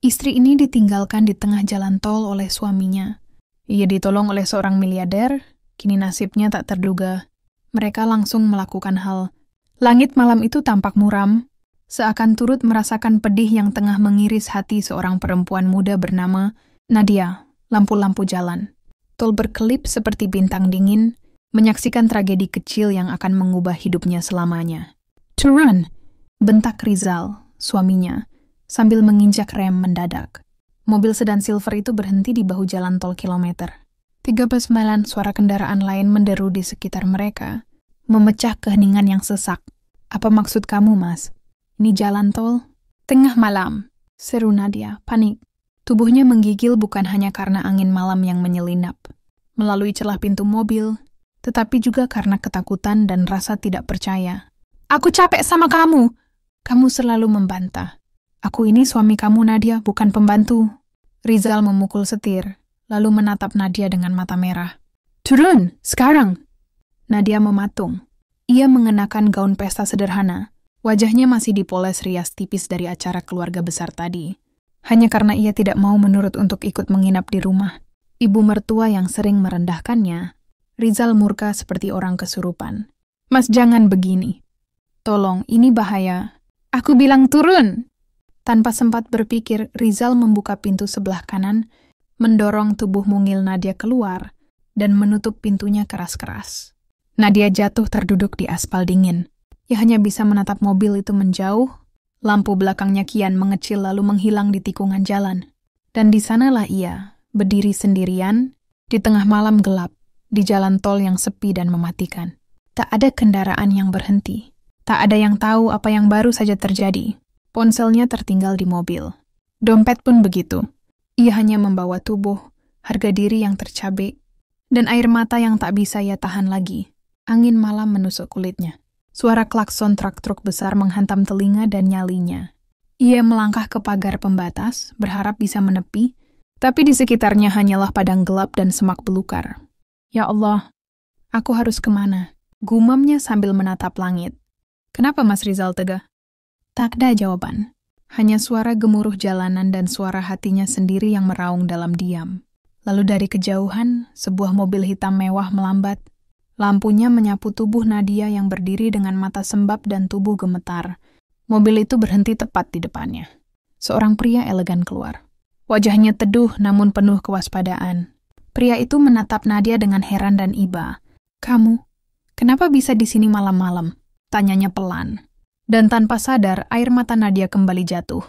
Istri ini ditinggalkan di tengah jalan tol oleh suaminya. Ia ditolong oleh seorang miliarder, kini nasibnya tak terduga. Mereka langsung melakukan hal. Langit malam itu tampak muram, seakan turut merasakan pedih yang tengah mengiris hati seorang perempuan muda bernama Nadia. Lampu-lampu jalan. Tol berkelip seperti bintang dingin, menyaksikan tragedi kecil yang akan mengubah hidupnya selamanya. "Turun!" bentak Rizal, suaminya, sambil menginjak rem mendadak. Mobil sedan silver itu berhenti di bahu jalan tol kilometer. 13 mailan suara kendaraan lain menderu di sekitar mereka, memecah keheningan yang sesak. "Apa maksud kamu, Mas? Ini jalan tol?" "Tengah malam," seru Nadia, panik. Tubuhnya menggigil bukan hanya karena angin malam yang menyelinap, melalui celah pintu mobil, tetapi juga karena ketakutan dan rasa tidak percaya. "Aku capek sama kamu!" "Kamu selalu membantah. Aku ini suami kamu, Nadia, bukan pembantu." Rizal memukul setir, lalu menatap Nadia dengan mata merah. "Turun, sekarang!" Nadia mematung. Ia mengenakan gaun pesta sederhana. Wajahnya masih dipoles rias tipis dari acara keluarga besar tadi. Hanya karena ia tidak mau menurut untuk ikut menginap di rumah ibu mertua yang sering merendahkannya, Rizal murka seperti orang kesurupan. "Mas, jangan begini. Tolong, ini bahaya. Aku bilang turun!" Tanpa sempat berpikir, Rizal membuka pintu sebelah kanan, mendorong tubuh mungil Nadia keluar, dan menutup pintunya keras-keras. Nadia jatuh terduduk di aspal dingin. Ia hanya bisa menatap mobil itu menjauh, lampu belakangnya kian mengecil lalu menghilang di tikungan jalan. Dan di sanalah ia, berdiri sendirian, di tengah malam gelap, di jalan tol yang sepi dan mematikan. Tak ada kendaraan yang berhenti. Tak ada yang tahu apa yang baru saja terjadi. Ponselnya tertinggal di mobil. Dompet pun begitu. Ia hanya membawa tubuh, harga diri yang tercabik, dan air mata yang tak bisa ia tahan lagi. Angin malam menusuk kulitnya. Suara klakson truk-truk besar menghantam telinga dan nyalinya. Ia melangkah ke pagar pembatas, berharap bisa menepi, tapi di sekitarnya hanyalah padang gelap dan semak belukar. "Ya Allah, aku harus kemana?" gumamnya sambil menatap langit. "Kenapa Mas Rizal tegah?" Tak ada jawaban. Hanya suara gemuruh jalanan dan suara hatinya sendiri yang meraung dalam diam. Lalu dari kejauhan, sebuah mobil hitam mewah melambat. Lampunya menyapu tubuh Nadia yang berdiri dengan mata sembab dan tubuh gemetar. Mobil itu berhenti tepat di depannya. Seorang pria elegan keluar. Wajahnya teduh namun penuh kewaspadaan. Pria itu menatap Nadia dengan heran dan iba. "Kamu, kenapa bisa di sini malam-malam?" tanyanya pelan. Dan tanpa sadar, air mata Nadia kembali jatuh.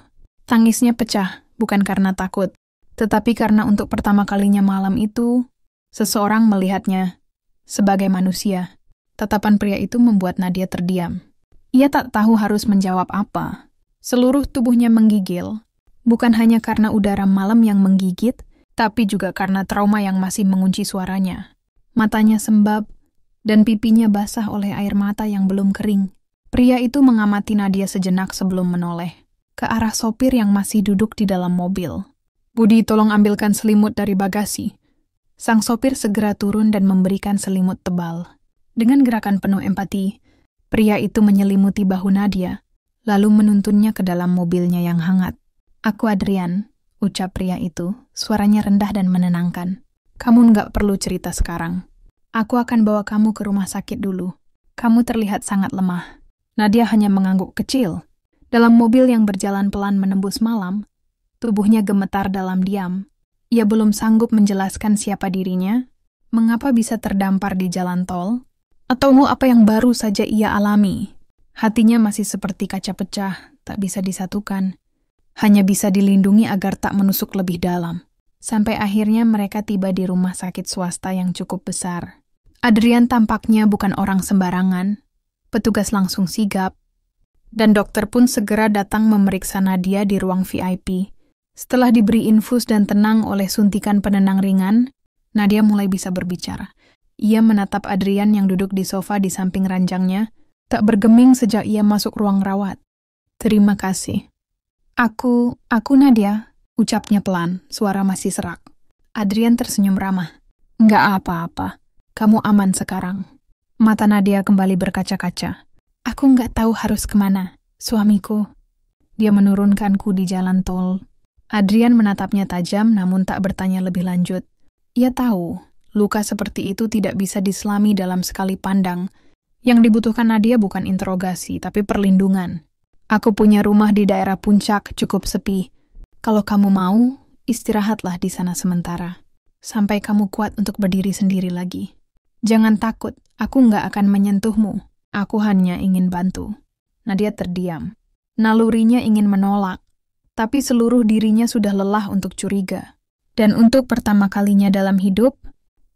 Tangisnya pecah, bukan karena takut, tetapi karena untuk pertama kalinya malam itu, seseorang melihatnya sebagai manusia. Tatapan pria itu membuat Nadia terdiam. Ia tak tahu harus menjawab apa. Seluruh tubuhnya menggigil, bukan hanya karena udara malam yang menggigit, tapi juga karena trauma yang masih mengunci suaranya. Matanya sembab, dan pipinya basah oleh air mata yang belum kering. Pria itu mengamati Nadia sejenak sebelum menoleh ke arah sopir yang masih duduk di dalam mobil. "Budi, tolong ambilkan selimut dari bagasi." Sang sopir segera turun dan memberikan selimut tebal. Dengan gerakan penuh empati, pria itu menyelimuti bahu Nadia, lalu menuntunnya ke dalam mobilnya yang hangat. "Aku Adrian," ucap pria itu, suaranya rendah dan menenangkan. "Kamu nggak perlu cerita sekarang. Aku akan bawa kamu ke rumah sakit dulu. Kamu terlihat sangat lemah." Nadia hanya mengangguk kecil. Dalam mobil yang berjalan pelan menembus malam, tubuhnya gemetar dalam diam. Ia belum sanggup menjelaskan siapa dirinya, mengapa bisa terdampar di jalan tol, atau apa yang baru saja ia alami. Hatinya masih seperti kaca pecah, tak bisa disatukan. Hanya bisa dilindungi agar tak menusuk lebih dalam. Sampai akhirnya mereka tiba di rumah sakit swasta yang cukup besar. Adrian tampaknya bukan orang sembarangan. Petugas langsung sigap, dan dokter pun segera datang memeriksa Nadia di ruang VIP. Setelah diberi infus dan tenang oleh suntikan penenang ringan, Nadia mulai bisa berbicara. Ia menatap Adrian yang duduk di sofa di samping ranjangnya, tak bergeming sejak ia masuk ruang rawat. "Terima kasih." Aku Nadia," ucapnya pelan, suara masih serak. Adrian tersenyum ramah. "Nggak apa-apa, kamu aman sekarang." Mata Nadia kembali berkaca-kaca. "Aku nggak tahu harus kemana, suamiku." Dia menurunkanku di jalan tol. Adrian menatapnya tajam namun tak bertanya lebih lanjut. Ia tahu, luka seperti itu tidak bisa diselami dalam sekali pandang. Yang dibutuhkan Nadia bukan interogasi, tapi perlindungan. Aku punya rumah di daerah puncak, cukup sepi. Kalau kamu mau, istirahatlah di sana sementara. Sampai kamu kuat untuk berdiri sendiri lagi. Jangan takut, aku nggak akan menyentuhmu. Aku hanya ingin bantu. Nadia terdiam. Nalurinya ingin menolak, tapi seluruh dirinya sudah lelah untuk curiga. Dan untuk pertama kalinya dalam hidup,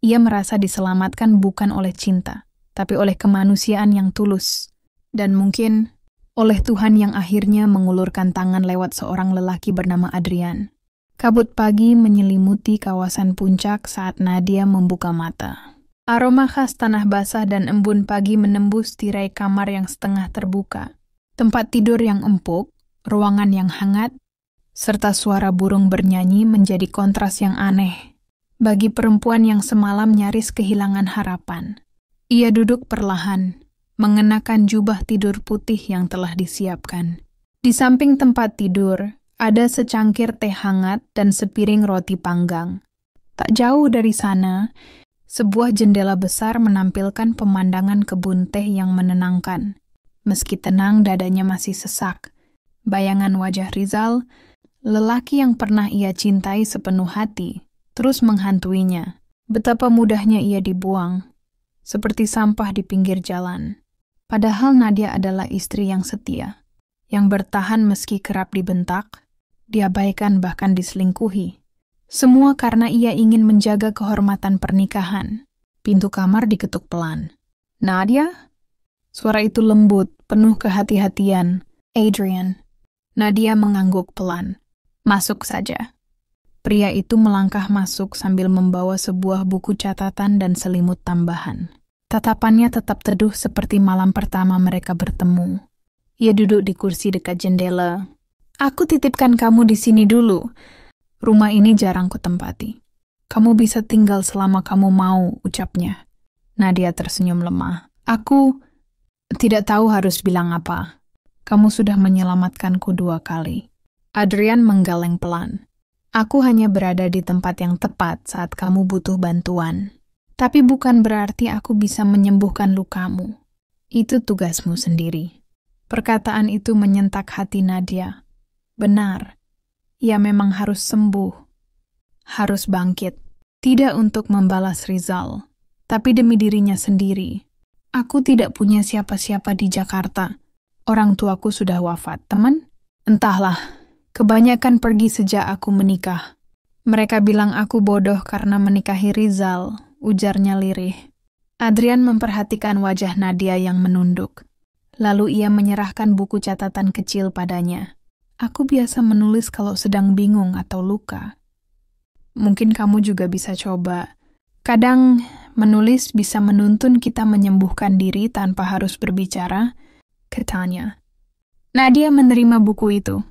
ia merasa diselamatkan bukan oleh cinta, tapi oleh kemanusiaan yang tulus. Dan mungkin oleh Tuhan yang akhirnya mengulurkan tangan lewat seorang lelaki bernama Adrian. Kabut pagi menyelimuti kawasan puncak saat Nadia membuka mata. Aroma khas tanah basah dan embun pagi menembus tirai kamar yang setengah terbuka. Tempat tidur yang empuk, ruangan yang hangat, serta suara burung bernyanyi menjadi kontras yang aneh bagi perempuan yang semalam nyaris kehilangan harapan. Ia duduk perlahan, mengenakan jubah tidur putih yang telah disiapkan. Di samping tempat tidur, ada secangkir teh hangat dan sepiring roti panggang. Tak jauh dari sana, sebuah jendela besar menampilkan pemandangan kebun teh yang menenangkan. Meski tenang, dadanya masih sesak. Bayangan wajah Rizal, lelaki yang pernah ia cintai sepenuh hati, terus menghantuinya. Betapa mudahnya ia dibuang, seperti sampah di pinggir jalan. Padahal Nadia adalah istri yang setia, yang bertahan meski kerap dibentak, diabaikan bahkan diselingkuhi. Semua karena ia ingin menjaga kehormatan pernikahan. Pintu kamar diketuk pelan. "Nadia?" Suara itu lembut, penuh kehati-hatian. "Adrian." Nadia mengangguk pelan. "Masuk saja." Pria itu melangkah masuk sambil membawa sebuah buku catatan dan selimut tambahan. Tatapannya tetap teduh seperti malam pertama mereka bertemu. Ia duduk di kursi dekat jendela. "Aku titipkan kamu di sini dulu. Rumah ini jarang kutempati. Kamu bisa tinggal selama kamu mau," ucapnya. Nadia tersenyum lemah. "Aku tidak tahu harus bilang apa. Kamu sudah menyelamatkanku 2 kali." Adrian menggeleng pelan. "Aku hanya berada di tempat yang tepat saat kamu butuh bantuan. Tapi bukan berarti aku bisa menyembuhkan lukamu. Itu tugasmu sendiri." Perkataan itu menyentak hati Nadia. Benar, ia memang harus sembuh. Harus bangkit. Tidak untuk membalas Rizal, tapi demi dirinya sendiri. "Aku tidak punya siapa-siapa di Jakarta. Orang tuaku sudah wafat. Teman? Entahlah. Kebanyakan pergi sejak aku menikah. Mereka bilang aku bodoh karena menikahi Rizal," ujarnya lirih. Adrian memperhatikan wajah Nadia yang menunduk. Lalu ia menyerahkan buku catatan kecil padanya. "Aku biasa menulis kalau sedang bingung atau luka. Mungkin kamu juga bisa coba. Kadang menulis bisa menuntun kita menyembuhkan diri tanpa harus berbicara," katanya. Nadia menerima buku itu.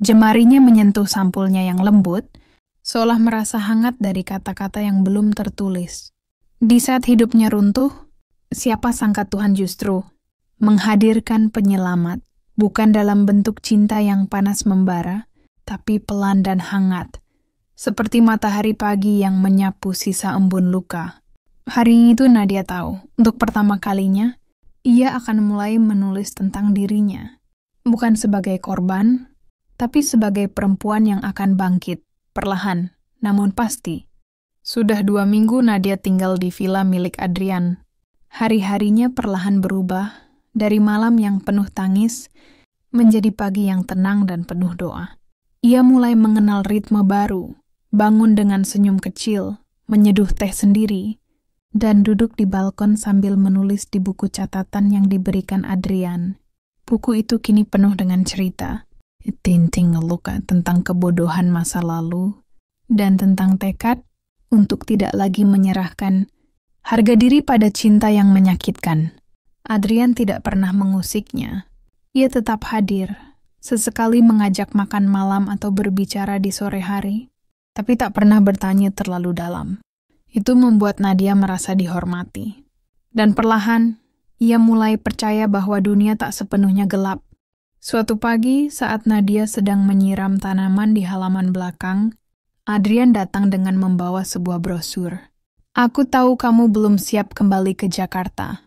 Jemarinya menyentuh sampulnya yang lembut, seolah merasa hangat dari kata-kata yang belum tertulis. Di saat hidupnya runtuh, siapa sangka Tuhan justru menghadirkan penyelamat, bukan dalam bentuk cinta yang panas membara, tapi pelan dan hangat, seperti matahari pagi yang menyapu sisa embun luka. Hari itu Nadia tahu, untuk pertama kalinya, ia akan mulai menulis tentang dirinya. Bukan sebagai korban, tapi sebagai perempuan yang akan bangkit, perlahan, namun pasti. Sudah 2 minggu Nadia tinggal di villa milik Adrian. Hari-harinya perlahan berubah, dari malam yang penuh tangis, menjadi pagi yang tenang dan penuh doa. Ia mulai mengenal ritme baru, bangun dengan senyum kecil, menyeduh teh sendiri, dan duduk di balkon sambil menulis di buku catatan yang diberikan Adrian. Buku itu kini penuh dengan cerita. Tinting luka tentang kebodohan masa lalu, dan tentang tekad untuk tidak lagi menyerahkan harga diri pada cinta yang menyakitkan. Adrian tidak pernah mengusiknya. Ia tetap hadir, sesekali mengajak makan malam atau berbicara di sore hari, tapi tak pernah bertanya terlalu dalam. Itu membuat Nadia merasa dihormati. Dan perlahan, ia mulai percaya bahwa dunia tak sepenuhnya gelap. Suatu pagi, saat Nadia sedang menyiram tanaman di halaman belakang, Adrian datang dengan membawa sebuah brosur. Aku tahu kamu belum siap kembali ke Jakarta,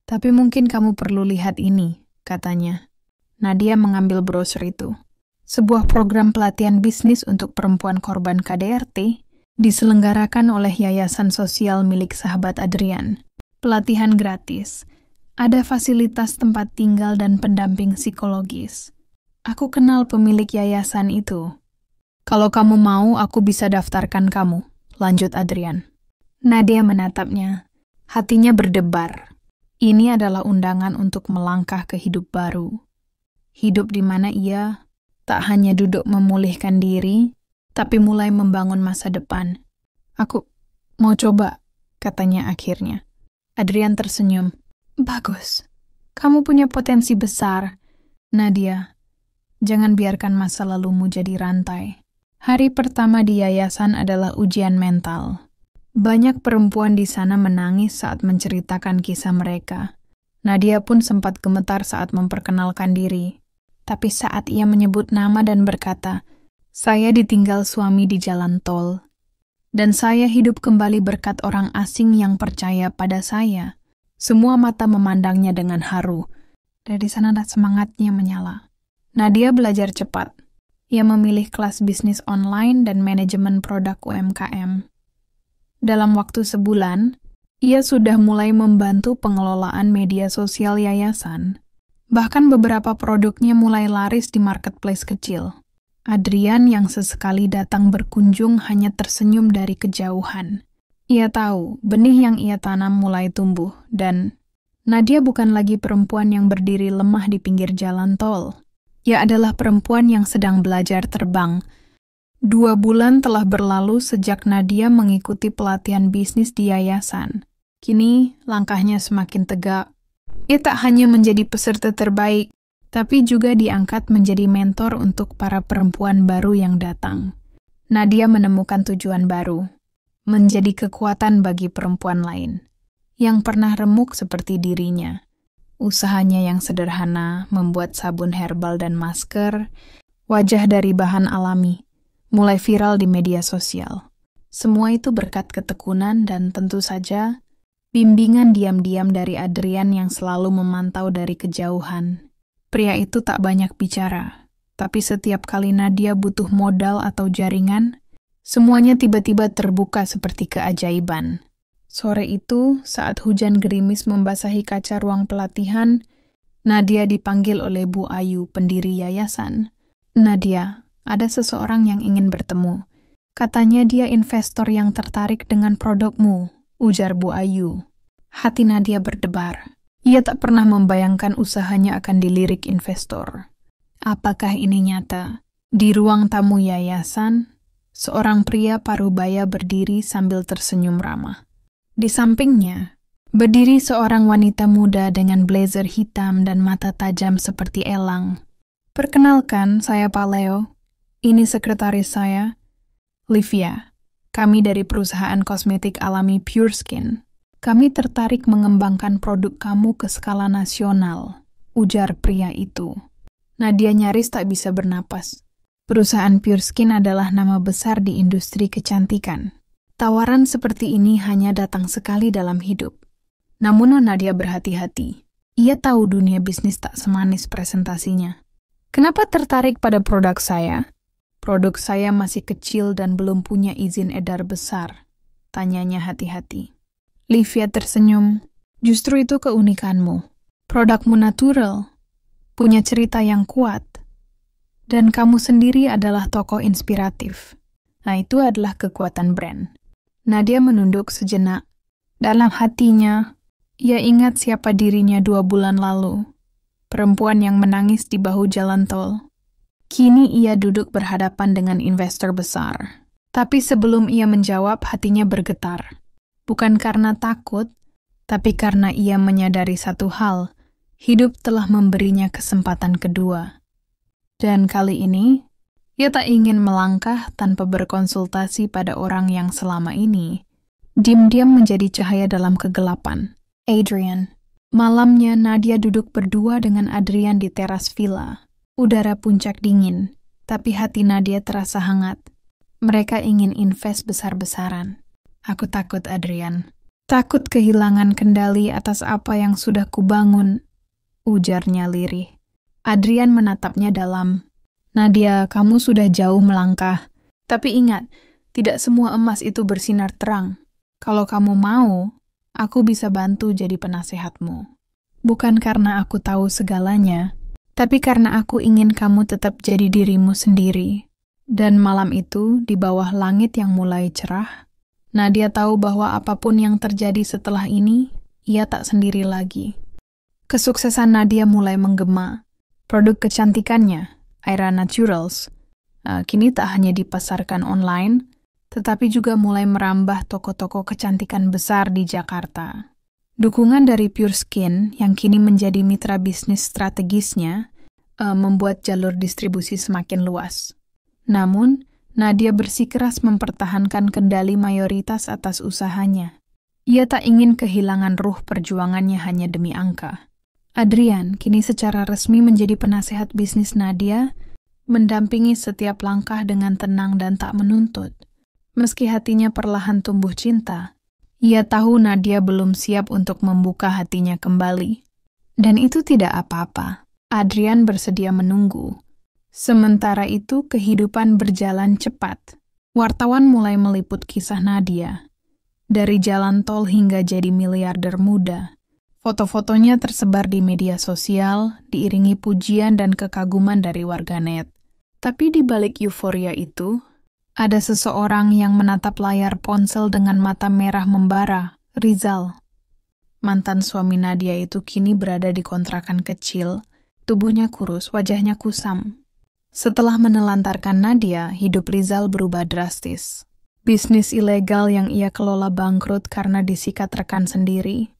tapi mungkin kamu perlu lihat ini, katanya. Nadia mengambil brosur itu. Sebuah program pelatihan bisnis untuk perempuan korban KDRT diselenggarakan oleh Yayasan Sosial milik sahabat Adrian. Pelatihan gratis. Ada fasilitas tempat tinggal dan pendamping psikologis. Aku kenal pemilik yayasan itu. Kalau kamu mau, aku bisa daftarkan kamu, lanjut Adrian. Nadia menatapnya. Hatinya berdebar. Ini adalah undangan untuk melangkah ke hidup baru. Hidup di mana ia tak hanya duduk memulihkan diri, tapi mulai membangun masa depan. Aku mau coba, katanya akhirnya. Adrian tersenyum. Bagus. Kamu punya potensi besar. Nadia, jangan biarkan masa lalumu jadi rantai. Hari pertama di yayasan adalah ujian mental. Banyak perempuan di sana menangis saat menceritakan kisah mereka. Nadia pun sempat gemetar saat memperkenalkan diri. Tapi saat ia menyebut nama dan berkata, "Saya ditinggal suami di jalan tol. Dan saya hidup kembali berkat orang asing yang percaya pada saya." Semua mata memandangnya dengan haru. Dari sana semangatnya menyala. Nadia belajar cepat. Ia memilih kelas bisnis online dan manajemen produk UMKM. Dalam waktu sebulan, ia sudah mulai membantu pengelolaan media sosial yayasan. Bahkan beberapa produknya mulai laris di marketplace kecil. Adrian yang sesekali datang berkunjung hanya tersenyum dari kejauhan. Ia tahu benih yang ia tanam mulai tumbuh dan Nadia bukan lagi perempuan yang berdiri lemah di pinggir jalan tol. Ia adalah perempuan yang sedang belajar terbang. 2 bulan telah berlalu sejak Nadia mengikuti pelatihan bisnis di yayasan. Kini langkahnya semakin tegak. Ia tak hanya menjadi peserta terbaik, tapi juga diangkat menjadi mentor untuk para perempuan baru yang datang. Nadia menemukan tujuan baru. Menjadi kekuatan bagi perempuan lain, yang pernah remuk seperti dirinya. Usahanya yang sederhana, membuat sabun herbal dan masker, wajah dari bahan alami, mulai viral di media sosial. Semua itu berkat ketekunan dan tentu saja, bimbingan diam-diam dari Adrian yang selalu memantau dari kejauhan. Pria itu tak banyak bicara, tapi setiap kali Nadia butuh modal atau jaringan, semuanya tiba-tiba terbuka seperti keajaiban. Sore itu, saat hujan gerimis membasahi kaca ruang pelatihan, Nadia dipanggil oleh Bu Ayu, pendiri yayasan. Nadia, ada seseorang yang ingin bertemu. Katanya dia investor yang tertarik dengan produkmu, ujar Bu Ayu. Hati Nadia berdebar. Ia tak pernah membayangkan usahanya akan dilirik investor. Apakah ini nyata? Di ruang tamu yayasan, seorang pria parubaya berdiri sambil tersenyum ramah. Di sampingnya, berdiri seorang wanita muda dengan blazer hitam dan mata tajam seperti elang. Perkenalkan, saya Pak Leo. Ini sekretaris saya, Livia. Kami dari perusahaan kosmetik alami Pure Skin. Kami tertarik mengembangkan produk kamu ke skala nasional, ujar pria itu. Nadia nyaris tak bisa bernapas. Perusahaan Pure Skin adalah nama besar di industri kecantikan. Tawaran seperti ini hanya datang sekali dalam hidup. Namun Nadia berhati-hati. Ia tahu dunia bisnis tak semanis presentasinya. Kenapa tertarik pada produk saya? Produk saya masih kecil dan belum punya izin edar besar, tanyanya hati-hati. Livia tersenyum. Justru itu keunikanmu. Produkmu natural, punya cerita yang kuat. Dan kamu sendiri adalah tokoh inspiratif. Nah, itu adalah kekuatan brand. Nadia menunduk sejenak. Dalam hatinya, ia ingat siapa dirinya 2 bulan lalu. Perempuan yang menangis di bahu jalan tol. Kini ia duduk berhadapan dengan investor besar. Tapi sebelum ia menjawab, hatinya bergetar. Bukan karena takut, tapi karena ia menyadari satu hal. Hidup telah memberinya kesempatan kedua. Dan kali ini, ia tak ingin melangkah tanpa berkonsultasi pada orang yang selama ini diam-diam menjadi cahaya dalam kegelapan. Adrian. Malamnya Nadia duduk berdua dengan Adrian di teras villa. Udara puncak dingin, tapi hati Nadia terasa hangat. Mereka ingin invest besar-besaran. Aku takut, Adrian. Takut kehilangan kendali atas apa yang sudah kubangun, ujarnya lirih. Adrian menatapnya dalam. Nadia, kamu sudah jauh melangkah. Tapi ingat, tidak semua emas itu bersinar terang. Kalau kamu mau, aku bisa bantu jadi penasehatmu. Bukan karena aku tahu segalanya, tapi karena aku ingin kamu tetap jadi dirimu sendiri. Dan malam itu, di bawah langit yang mulai cerah, Nadia tahu bahwa apapun yang terjadi setelah ini, ia tak sendiri lagi. Kesuksesan Nadia mulai menggema. Produk kecantikannya, Aira Naturals, kini tak hanya dipasarkan online, tetapi juga mulai merambah toko-toko kecantikan besar di Jakarta. Dukungan dari Pure Skin yang kini menjadi mitra bisnis strategisnya membuat jalur distribusi semakin luas. Namun, Nadia bersikeras mempertahankan kendali mayoritas atas usahanya. Ia tak ingin kehilangan ruh perjuangannya hanya demi angka. Adrian kini secara resmi menjadi penasehat bisnis Nadia, mendampingi setiap langkah dengan tenang dan tak menuntut. Meski hatinya perlahan tumbuh cinta, ia tahu Nadia belum siap untuk membuka hatinya kembali. Dan itu tidak apa-apa. Adrian bersedia menunggu. Sementara itu, kehidupan berjalan cepat. Wartawan mulai meliput kisah Nadia. Dari jalan tol hingga jadi miliarder muda. Foto-fotonya tersebar di media sosial, diiringi pujian dan kekaguman dari warganet. Tapi di balik euforia itu, ada seseorang yang menatap layar ponsel dengan mata merah membara, Rizal. Mantan suami Nadia itu kini berada di kontrakan kecil, tubuhnya kurus, wajahnya kusam. Setelah menelantarkan Nadia, hidup Rizal berubah drastis. Bisnis ilegal yang ia kelola bangkrut karena disikat rekan sendiri.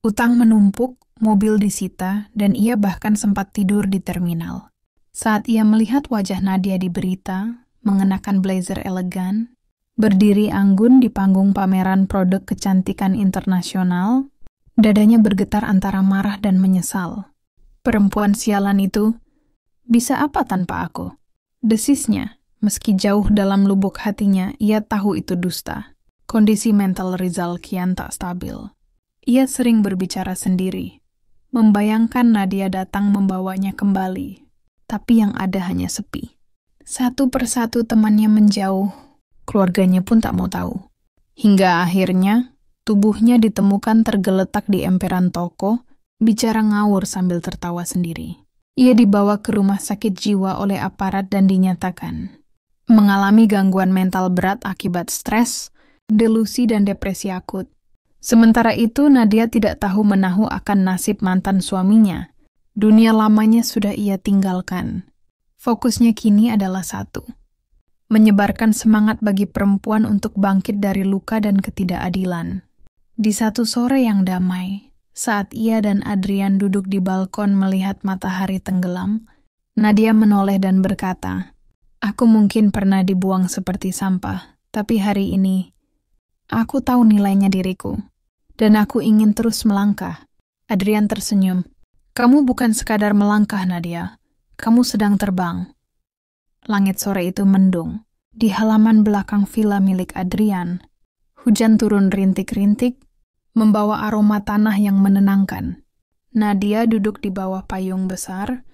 Utang menumpuk, mobil disita, dan ia bahkan sempat tidur di terminal. Saat ia melihat wajah Nadia di berita, mengenakan blazer elegan, berdiri anggun di panggung pameran produk kecantikan internasional, dadanya bergetar antara marah dan menyesal. Perempuan sialan itu, bisa apa tanpa aku? Desisnya, meski jauh dalam lubuk hatinya, ia tahu itu dusta. Kondisi mental Rizal kian tak stabil. Ia sering berbicara sendiri, membayangkan Nadia datang membawanya kembali, tapi yang ada hanya sepi. Satu persatu temannya menjauh, keluarganya pun tak mau tahu. Hingga akhirnya, tubuhnya ditemukan tergeletak di emperan toko, bicara ngawur sambil tertawa sendiri. Ia dibawa ke rumah sakit jiwa oleh aparat dan dinyatakan mengalami gangguan mental berat akibat stres, delusi, dan depresi akut. Sementara itu, Nadia tidak tahu menahu akan nasib mantan suaminya. Dunia lamanya sudah ia tinggalkan. Fokusnya kini adalah satu. Menyebarkan semangat bagi perempuan untuk bangkit dari luka dan ketidakadilan. Di satu sore yang damai, saat ia dan Adrian duduk di balkon melihat matahari tenggelam, Nadia menoleh dan berkata, "Aku mungkin pernah dibuang seperti sampah, tapi hari ini, aku tahu nilainya diriku. Dan aku ingin terus melangkah." Adrian tersenyum. "Kamu bukan sekadar melangkah, Nadia. Kamu sedang terbang." Langit sore itu mendung. Di halaman belakang villa milik Adrian, hujan turun rintik-rintik, membawa aroma tanah yang menenangkan. Nadia duduk di bawah payung besar,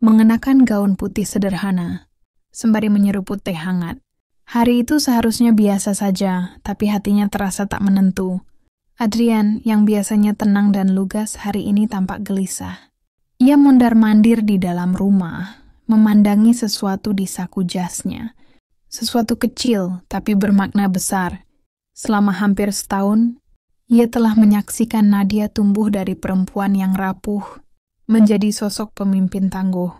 mengenakan gaun putih sederhana, sembari menyeruput teh hangat. Hari itu seharusnya biasa saja, tapi hatinya terasa tak menentu. Adrian, yang biasanya tenang dan lugas, hari ini tampak gelisah. Ia mondar-mandir di dalam rumah, memandangi sesuatu di saku jasnya. Sesuatu kecil, tapi bermakna besar. Selama hampir setahun, ia telah menyaksikan Nadia tumbuh dari perempuan yang rapuh, menjadi sosok pemimpin tangguh.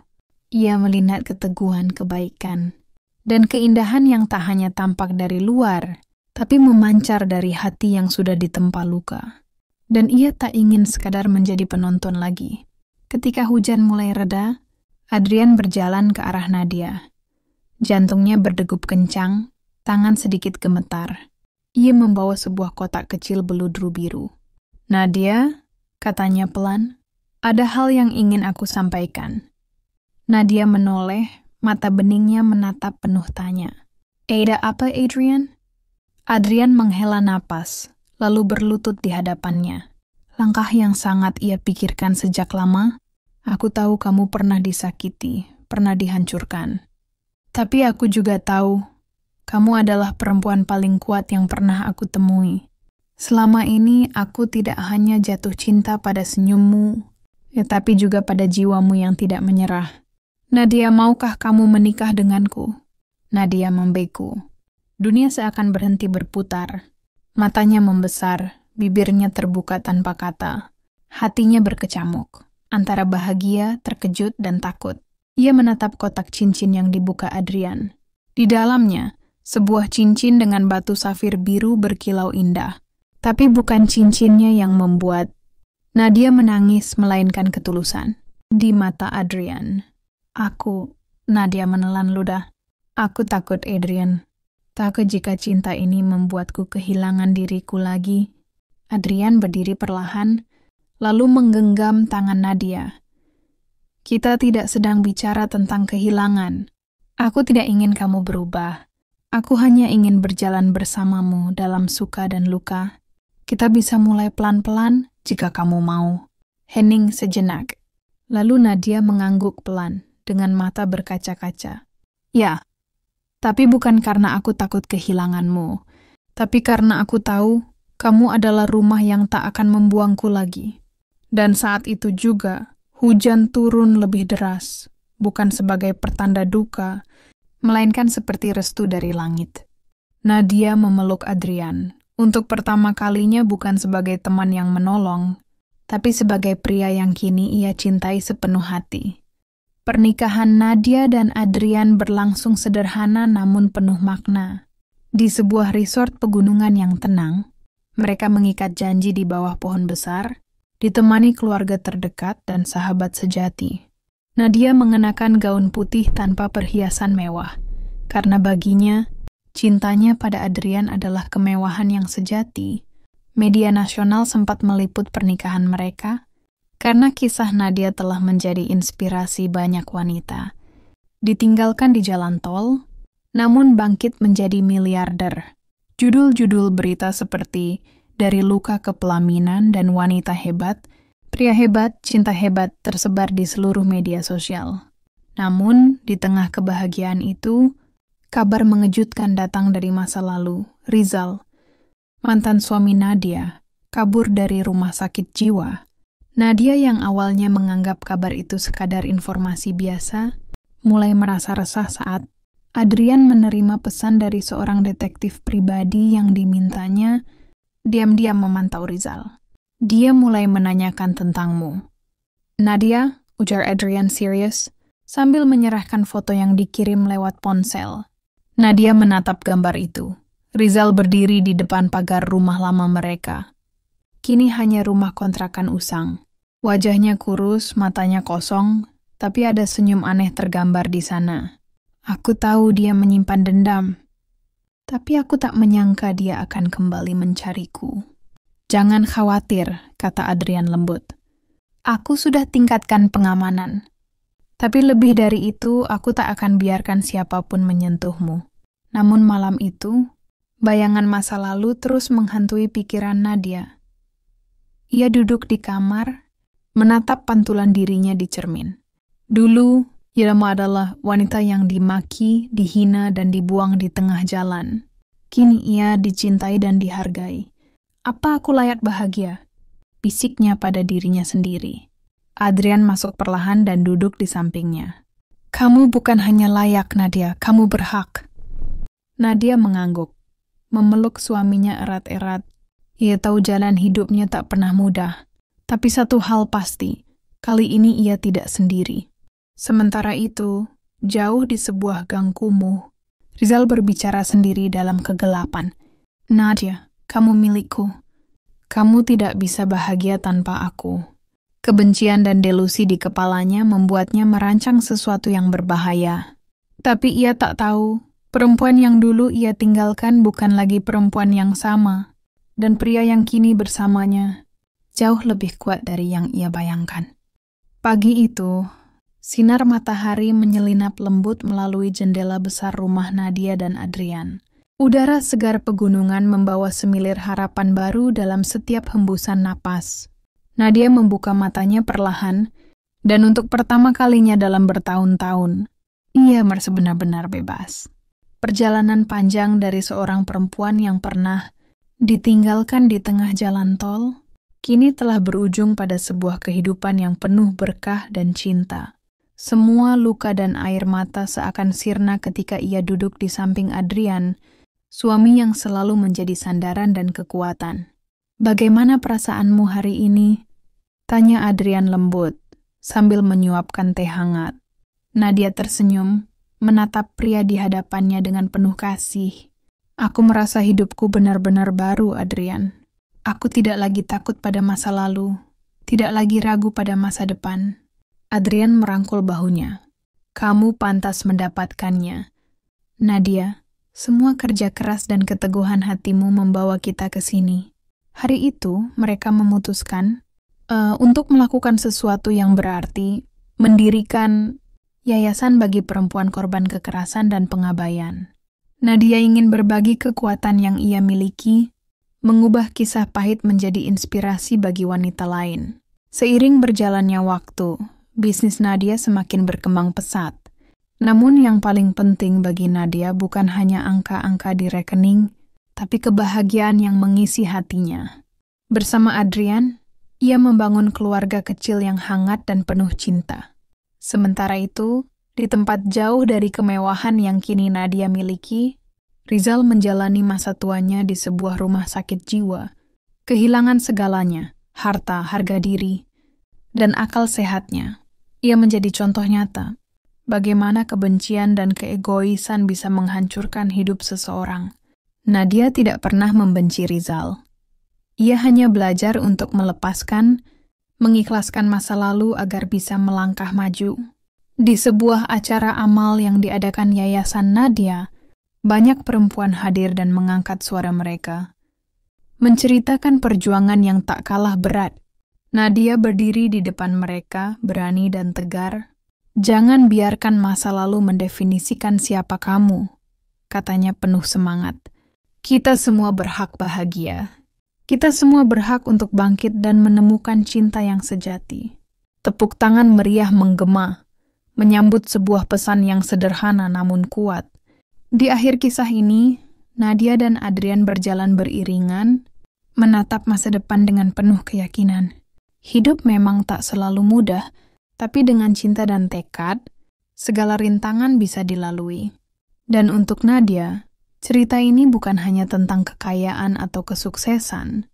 Ia melihat keteguhan, kebaikan, dan keindahan yang tak hanya tampak dari luar, tapi memancar dari hati yang sudah ditempa luka. Dan ia tak ingin sekadar menjadi penonton lagi. Ketika hujan mulai reda, Adrian berjalan ke arah Nadia. Jantungnya berdegup kencang, tangan sedikit gemetar. Ia membawa sebuah kotak kecil beludru biru. "Nadia," katanya pelan, "ada hal yang ingin aku sampaikan." Nadia menoleh, mata beningnya menatap penuh tanya. Ada apa, Adrian? Adrian menghela napas, lalu berlutut di hadapannya. Langkah yang sangat ia pikirkan sejak lama. Aku tahu kamu pernah disakiti, pernah dihancurkan. Tapi aku juga tahu, kamu adalah perempuan paling kuat yang pernah aku temui. Selama ini aku tidak hanya jatuh cinta pada senyummu, tetapi juga pada jiwamu yang tidak menyerah. Nadia, maukah kamu menikah denganku? Nadia membeku. Dunia seakan berhenti berputar. Matanya membesar, bibirnya terbuka tanpa kata. Hatinya berkecamuk, antara bahagia, terkejut, dan takut. Ia menatap kotak cincin yang dibuka Adrian. Di dalamnya, sebuah cincin dengan batu safir biru berkilau indah. Tapi bukan cincinnya yang membuat Nadia menangis, melainkan ketulusan. Di mata Adrian. Nadia menelan ludah. Aku takut, Adrian. Takut jika cinta ini membuatku kehilangan diriku lagi. Adrian berdiri perlahan, lalu menggenggam tangan Nadia. Kita tidak sedang bicara tentang kehilangan. Aku tidak ingin kamu berubah. Aku hanya ingin berjalan bersamamu dalam suka dan luka. Kita bisa mulai pelan-pelan jika kamu mau. Hening sejenak. Lalu Nadia mengangguk pelan dengan mata berkaca-kaca. Ya, tapi bukan karena aku takut kehilanganmu. Tapi karena aku tahu kamu adalah rumah yang tak akan membuangku lagi. Dan saat itu juga, hujan turun lebih deras. Bukan sebagai pertanda duka, melainkan seperti restu dari langit. Nadia memeluk Adrian. Untuk pertama kalinya bukan sebagai teman yang menolong, tapi sebagai pria yang kini ia cintai sepenuh hati. Pernikahan Nadia dan Adrian berlangsung sederhana namun penuh makna. Di sebuah resort pegunungan yang tenang, mereka mengikat janji di bawah pohon besar, ditemani keluarga terdekat dan sahabat sejati. Nadia mengenakan gaun putih tanpa perhiasan mewah, karena baginya, cintanya pada Adrian adalah kemewahan yang sejati. Media nasional sempat meliput pernikahan mereka karena kisah Nadia telah menjadi inspirasi banyak wanita. Ditinggalkan di jalan tol, namun bangkit menjadi miliarder. Judul-judul berita seperti Dari Luka ke Pelaminan dan Wanita Hebat, Pria Hebat, Cinta Hebat tersebar di seluruh media sosial. Namun, di tengah kebahagiaan itu, kabar mengejutkan datang dari masa lalu. Rizal, mantan suami Nadia, kabur dari rumah sakit jiwa. Nadia yang awalnya menganggap kabar itu sekadar informasi biasa, mulai merasa resah saat Adrian menerima pesan dari seorang detektif pribadi yang dimintanya diam-diam memantau Rizal. Dia mulai menanyakan tentangmu. Nadia, ujar Adrian serius, sambil menyerahkan foto yang dikirim lewat ponsel. Nadia menatap gambar itu. Rizal berdiri di depan pagar rumah lama mereka. Kini hanya rumah kontrakan usang. Wajahnya kurus, matanya kosong, tapi ada senyum aneh tergambar di sana. Aku tahu dia menyimpan dendam, tapi aku tak menyangka dia akan kembali mencariku. Jangan khawatir, kata Adrian lembut. Aku sudah tingkatkan pengamanan. Tapi lebih dari itu, aku tak akan biarkan siapapun menyentuhmu. Namun malam itu, bayangan masa lalu terus menghantui pikiran Nadia. Ia duduk di kamar, menatap pantulan dirinya di cermin. Dulu, Yelma adalah wanita yang dimaki, dihina, dan dibuang di tengah jalan. Kini ia dicintai dan dihargai. Apa aku layak bahagia? Bisiknya pada dirinya sendiri. Adrian masuk perlahan dan duduk di sampingnya. Kamu bukan hanya layak, Nadia, kamu berhak. Nadia mengangguk, memeluk suaminya erat-erat. Ia tahu jalan hidupnya tak pernah mudah. Tapi satu hal pasti, kali ini ia tidak sendiri. Sementara itu, jauh di sebuah gang kumuh, Rizal berbicara sendiri dalam kegelapan. Nadia, kamu milikku. Kamu tidak bisa bahagia tanpa aku. Kebencian dan delusi di kepalanya membuatnya merancang sesuatu yang berbahaya. Tapi ia tak tahu, perempuan yang dulu ia tinggalkan bukan lagi perempuan yang sama, dan pria yang kini bersamanya jauh lebih kuat dari yang ia bayangkan. Pagi itu, Sinar matahari menyelinap lembut melalui jendela besar rumah Nadia dan Adrian. Udara segar pegunungan membawa semilir harapan baru dalam setiap hembusan napas. Nadia membuka matanya perlahan, dan untuk pertama kalinya dalam bertahun-tahun, ia merasa benar-benar bebas. Perjalanan panjang dari seorang perempuan yang pernah ditinggalkan di tengah jalan tol, kini telah berujung pada sebuah kehidupan yang penuh berkah dan cinta. Semua luka dan air mata seakan sirna ketika ia duduk di samping Adrian, suami yang selalu menjadi sandaran dan kekuatan. "Bagaimana perasaanmu hari ini?" tanya Adrian lembut, sambil menyuapkan teh hangat. Nadia tersenyum, menatap pria di hadapannya dengan penuh kasih. "Aku merasa hidupku benar-benar baru, Adrian. Aku tidak lagi takut pada masa lalu, tidak lagi ragu pada masa depan." Adrian merangkul bahunya. "Kamu pantas mendapatkannya. Nadia, semua kerja keras dan keteguhan hatimu membawa kita ke sini." Hari itu, mereka memutuskan untuk melakukan sesuatu yang berarti, mendirikan yayasan bagi perempuan korban kekerasan dan pengabaian. Nadia ingin berbagi kekuatan yang ia miliki, mengubah kisah pahit menjadi inspirasi bagi wanita lain. Seiring berjalannya waktu, bisnis Nadia semakin berkembang pesat. Namun yang paling penting bagi Nadia bukan hanya angka-angka di rekening, tapi kebahagiaan yang mengisi hatinya. Bersama Adrian, ia membangun keluarga kecil yang hangat dan penuh cinta. Sementara itu, di tempat jauh dari kemewahan yang kini Nadia miliki, Rizal menjalani masa tuanya di sebuah rumah sakit jiwa, kehilangan segalanya, harta, harga diri, dan akal sehatnya. Ia menjadi contoh nyata bagaimana kebencian dan keegoisan bisa menghancurkan hidup seseorang. Nadia tidak pernah membenci Rizal. Ia hanya belajar untuk melepaskan, mengikhlaskan masa lalu agar bisa melangkah maju. Di sebuah acara amal yang diadakan Yayasan Nadia, banyak perempuan hadir dan mengangkat suara mereka, menceritakan perjuangan yang tak kalah berat. Nadia berdiri di depan mereka, berani dan tegar. "Jangan biarkan masa lalu mendefinisikan siapa kamu," katanya penuh semangat. "Kita semua berhak bahagia. Kita semua berhak untuk bangkit dan menemukan cinta yang sejati." Tepuk tangan meriah menggema, menyambut sebuah pesan yang sederhana namun kuat. Di akhir kisah ini, Nadia dan Adrian berjalan beriringan, menatap masa depan dengan penuh keyakinan. Hidup memang tak selalu mudah, tapi dengan cinta dan tekad, segala rintangan bisa dilalui. Dan untuk Nadia, cerita ini bukan hanya tentang kekayaan atau kesuksesan,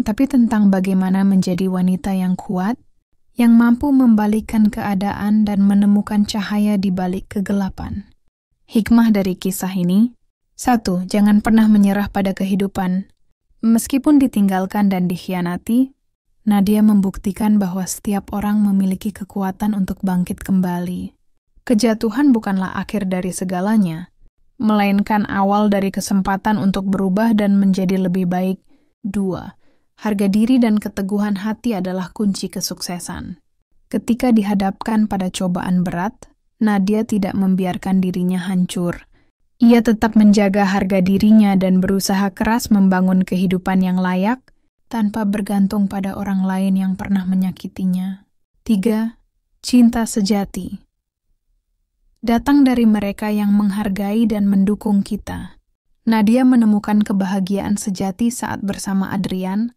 tapi tentang bagaimana menjadi wanita yang kuat, yang mampu membalikkan keadaan dan menemukan cahaya di balik kegelapan. Hikmah dari kisah ini: 1. Jangan pernah menyerah pada kehidupan. Meskipun ditinggalkan dan dikhianati, Nadia membuktikan bahwa setiap orang memiliki kekuatan untuk bangkit kembali. Kejatuhan bukanlah akhir dari segalanya, melainkan awal dari kesempatan untuk berubah dan menjadi lebih baik. 2. Harga diri dan keteguhan hati adalah kunci kesuksesan. Ketika dihadapkan pada cobaan berat, Nadia tidak membiarkan dirinya hancur. Ia tetap menjaga harga dirinya dan berusaha keras membangun kehidupan yang layak, tanpa bergantung pada orang lain yang pernah menyakitinya. 3. Cinta sejati datang dari mereka yang menghargai dan mendukung kita. Nadia menemukan kebahagiaan sejati saat bersama Adrian,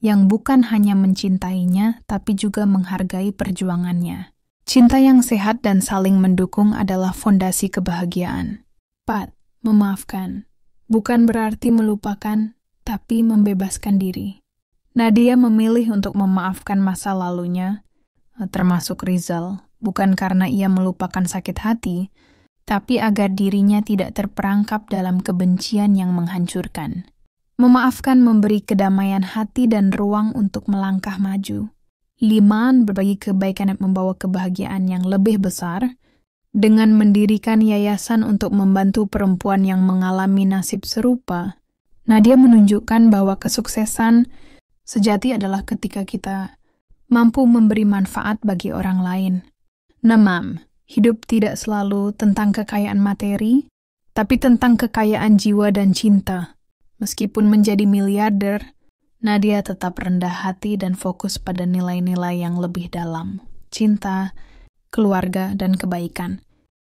yang bukan hanya mencintainya, tapi juga menghargai perjuangannya. Cinta yang sehat dan saling mendukung adalah fondasi kebahagiaan. 4. Memaafkan bukan berarti melupakan, tapi membebaskan diri. Nadia memilih untuk memaafkan masa lalunya, termasuk Rizal, bukan karena ia melupakan sakit hati, tapi agar dirinya tidak terperangkap dalam kebencian yang menghancurkan. Memaafkan memberi kedamaian hati dan ruang untuk melangkah maju. 5. Berbagi kebaikan yang membawa kebahagiaan yang lebih besar, dengan mendirikan yayasan untuk membantu perempuan yang mengalami nasib serupa. Nadia menunjukkan bahwa kesuksesan sejati adalah ketika kita mampu memberi manfaat bagi orang lain. Namam, hidup tidak selalu tentang kekayaan materi, tapi tentang kekayaan jiwa dan cinta. Meskipun menjadi miliarder, Nadia tetap rendah hati dan fokus pada nilai-nilai yang lebih dalam, cinta, keluarga, dan kebaikan.